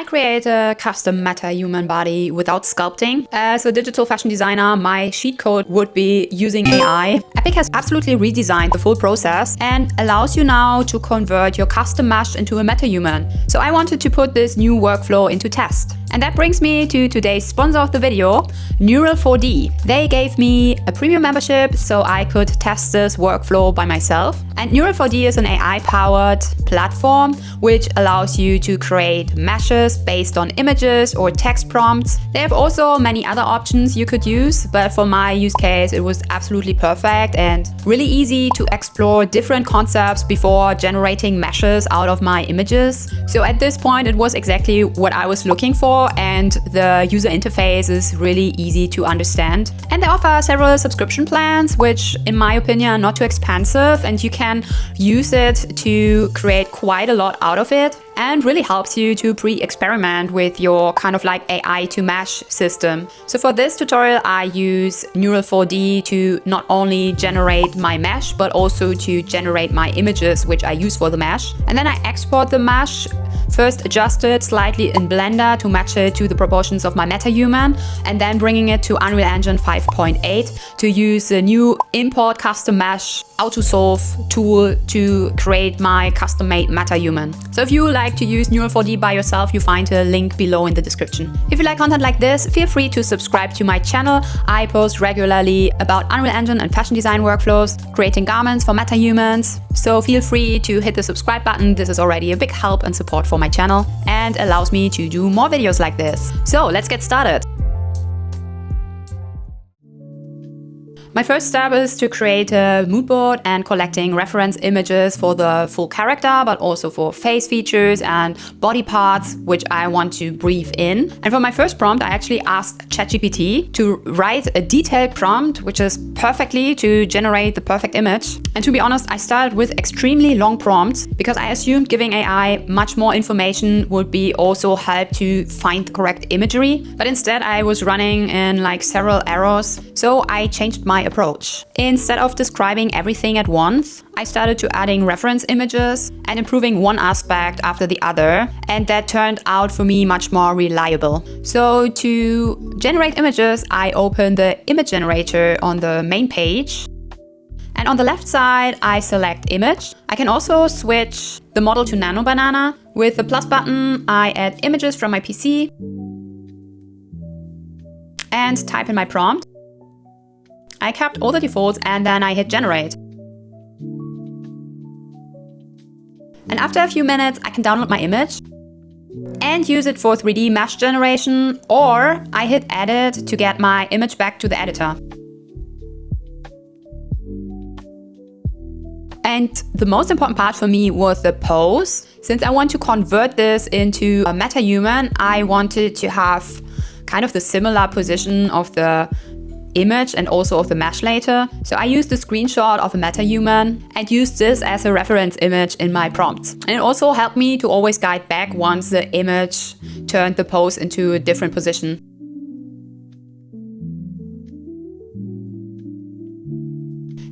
create a custom MetaHuman body without sculpting? As a digital fashion designer, my cheat code would be using AI. Epic has absolutely redesigned the full process and allows you now to convert your custom mesh into a MetaHuman. So I wanted to put this new workflow into test. And that brings me to today's sponsor of the video, Neural4D. They gave me a premium membership so I could test this workflow by myself. And Neural4D is an AI-powered platform which allows you to create meshes based on images or text prompts. They have also many other options you could use, but for my use case, it was absolutely perfect and really easy to explore different concepts before generating meshes out of my images. So at this point, it was exactly what I was looking for, and the user interface is really easy to understand. And they offer several subscription plans, which in my opinion are not too expensive, and you can use it to create quite a lot out of it, and really helps you to pre-experiment with your kind of like AI to mesh system. So for this tutorial, I use Neural4D to not only generate my mesh, but also to generate my images, which I use for the mesh. And then I export the mesh, first adjust it slightly in Blender to match it to the proportions of my MetaHuman, and then bringing it to Unreal Engine 5.8 to use the new import custom mesh auto-solve tool to create my custom-made MetaHuman. So if you like to use Neural4D by yourself, you find a link below in the description. If you like content like this, feel free to subscribe to my channel. I post regularly about Unreal Engine and fashion design workflows, creating garments for MetaHumans. So feel free to hit the subscribe button. This is already a big help and support for my channel and allows me to do more videos like this. So let's get started. My first step is to create a mood board and collecting reference images for the full character, but also for face features and body parts, which I want to brief in. And for my first prompt, I actually asked ChatGPT to write a detailed prompt, which is perfectly to generate the perfect image. And to be honest, I started with extremely long prompts because I assumed giving AI much more information would be also help to find the correct imagery. But instead, I was running in like several errors. So I changed my approach. Instead of describing everything at once, I started to adding reference images and improving one aspect after the other, and that turned out for me much more reliable. So to generate images, I opened the image generator on the main page. And on the left side, I select image. I can also switch the model to Nano Banana. With the plus button, I add images from my PC and type in my prompt. I kept all the defaults and then I hit generate. And after a few minutes, I can download my image and use it for 3D mesh generation, or I hit edit to get my image back to the editor. And the most important part for me was the pose. Since I want to convert this into a MetaHuman, I wanted to have kind of the similar position of the image and also of the mesh later. So I used a screenshot of a MetaHuman and used this as a reference image in my prompts. And it also helped me to always guide back once the image turned the pose into a different position.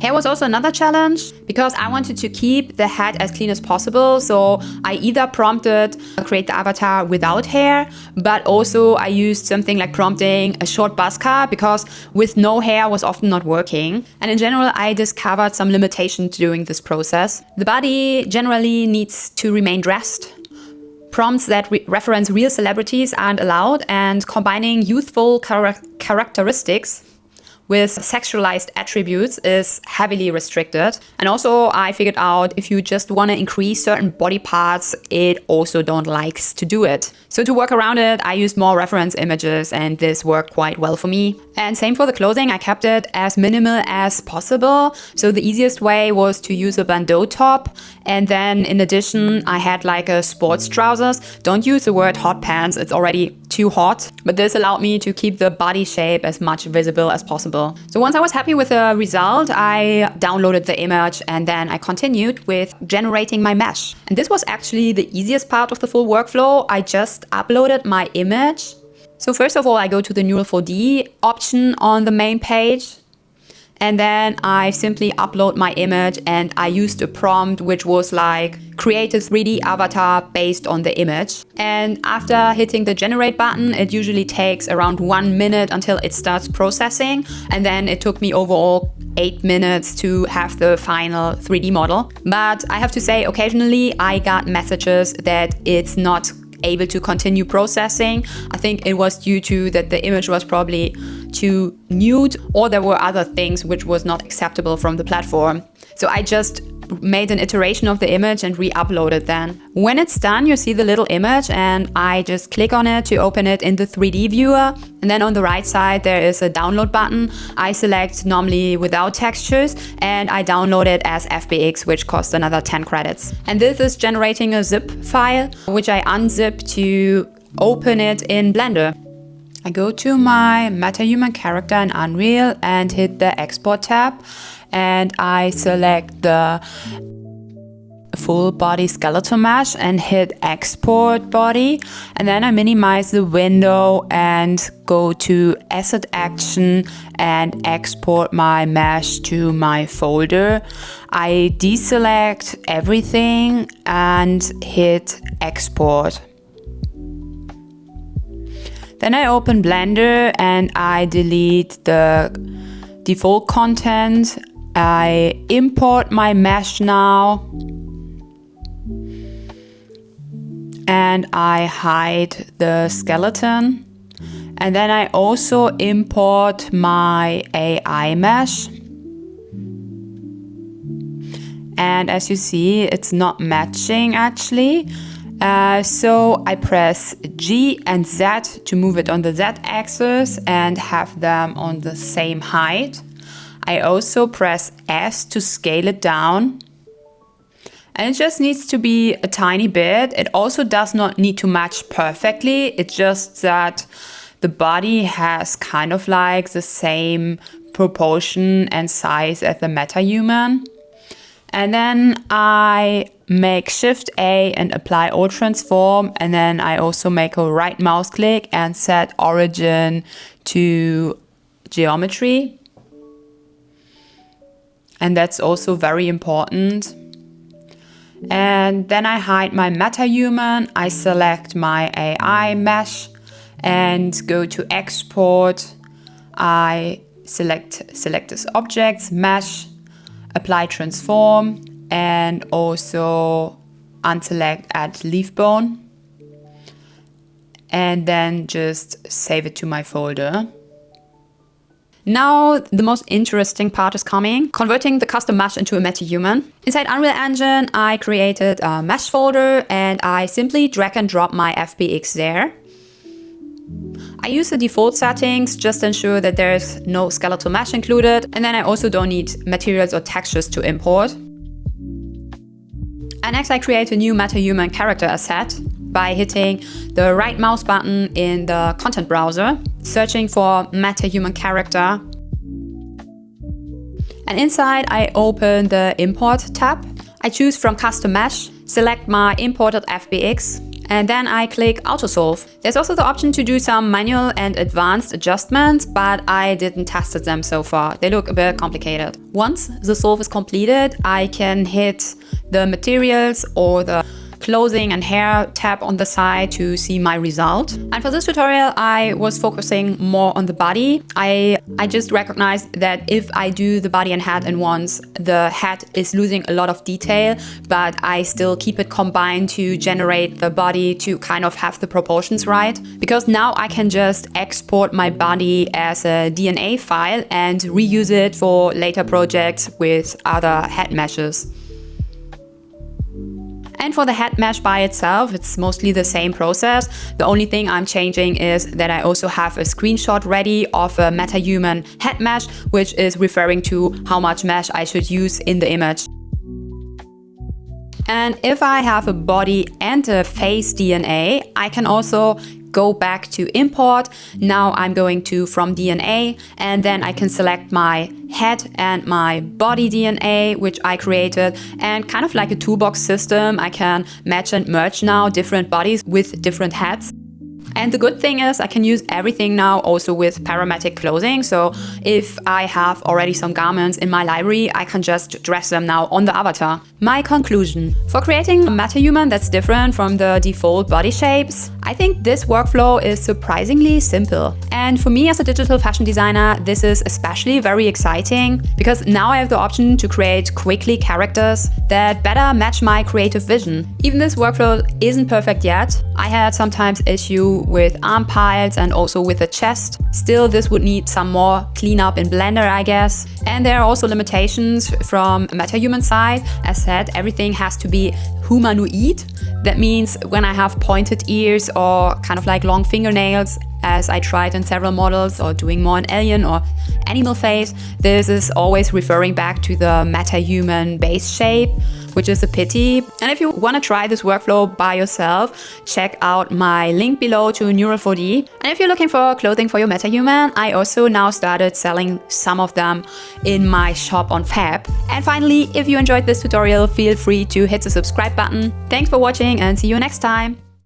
Here was also another challenge because I wanted to keep the head as clean as possible. So I either prompted create the avatar without hair, but also I used something like prompting a short buzz cut because with no hair was often not working. And in general, I discovered some limitations during this process. The body generally needs to remain dressed. Prompts that reference real celebrities aren't allowed, and combining youthful characteristics with sexualized attributes is heavily restricted. And also I figured out if you just want to increase certain body parts, it also don't like to do it. So to work around it, I used more reference images and this worked quite well for me. And same for the clothing, I kept it as minimal as possible. So the easiest way was to use a bandeau top. And then in addition, I had like a sports trousers. Don't use the word hot pants, it's already too hot. But this allowed me to keep the body shape as much visible as possible. So once I was happy with the result, I downloaded the image and then I continued with generating my mesh. And this was actually the easiest part of the full workflow. I just uploaded my image. So first of all, I go to the Neural4D option on the main page. And then I simply upload my image, and I used a prompt which was like, create a 3D avatar based on the image. And after hitting the generate button, it usually takes around 1 minute until it starts processing. And then it took me overall 8 minutes to have the final 3D model. But I have to say, occasionally I got messages that it's not able to continue processing. I think it was due to that the image was probably too nude, or there were other things which was not acceptable from the platform. So I just made an iteration of the image and re-uploaded then. When it's done, you see the little image, and I just click on it to open it in the 3D viewer. And then on the right side, there is a download button. I select normally without textures, and I download it as FBX, which costs another 10 credits. And this is generating a zip file, which I unzip to open it in Blender. I go to my MetaHuman character in Unreal and hit the Export tab, and I select the full body skeletal mesh and hit Export Body. And then I minimize the window and go to Asset Action and export my mesh to my folder. I deselect everything and hit Export. Then I open Blender and I delete the default content. I import my mesh now, and I hide the skeleton. And then I also import my AI mesh. And as you see, it's not matching actually. So I press G and Z to move it on the Z axis and have them on the same height. I also press S to scale it down. And it just needs to be a tiny bit. It also does not need to match perfectly. It's just that the body has kind of like the same proportion and size as the MetaHuman. And then I make Shift A and apply All Transform. And then I also make a right mouse click and set origin to geometry. And that's also very important. And then I hide my MetaHuman. I select my AI mesh and go to Export. I select this objects, Mesh, apply Transform, and also unselect Add Leaf Bone. And then just save it to my folder. Now the most interesting part is coming, converting the custom mesh into a MetaHuman. Inside Unreal Engine, I created a mesh folder and I simply drag and drop my FBX there. I use the default settings, just ensure that there's no skeletal mesh included, and then I also don't need materials or textures to import. And next I create a new MetaHuman character asset by hitting the right mouse button in the content browser, searching for MetaHuman character. And inside I open the import tab. I choose from custom mesh, select my imported FBX, and then I click Auto Solve. There's also the option to do some manual and advanced adjustments, but I didn't test them so far. They look a bit complicated. Once the solve is completed, I can hit the materials or the clothing and hair tab on the side to see my result. And for this tutorial, I was focusing more on the body. I just recognized that if I do the body and head in once, the head is losing a lot of detail, but I still keep it combined to generate the body to kind of have the proportions right. Because now I can just export my body as a DNA file and reuse it for later projects with other head meshes. And for the head mesh by itself, it's mostly the same process. The only thing I'm changing is that I also have a screenshot ready of a MetaHuman head mesh, which is referring to how much mesh I should use in the image. And if I have a body and a face DNA, I can also go back to import. Now I'm going to from DNA, and then I can select my head and my body DNA, which I created, and kind of like a toolbox system, I can match and merge now different bodies with different heads. And the good thing is I can use everything now also with parametric clothing. So if I have already some garments in my library, I can just dress them now on the avatar. My conclusion: for creating a MetaHuman that's different from the default body shapes, I think this workflow is surprisingly simple. And for me as a digital fashion designer, this is especially very exciting because now I have the option to create quickly characters that better match my creative vision. Even this workflow isn't perfect yet. I had sometimes issue with arm piles and also with the chest. Still, this would need some more cleanup in Blender, I guess. And there are also limitations from MetaHuman side. As said, everything has to be humanoid. That means when I have pointed ears or kind of like long fingernails, as I tried in several models, or doing more an alien or animal face, this is always referring back to the MetaHuman base shape, which is a pity. And if you want to try this workflow by yourself, check out my link below to Neural4D. And if you're looking for clothing for your MetaHuman, I also now started selling some of them in my shop on Fab. And finally, if you enjoyed this tutorial, feel free to hit the subscribe button. Thanks for watching and see you next time.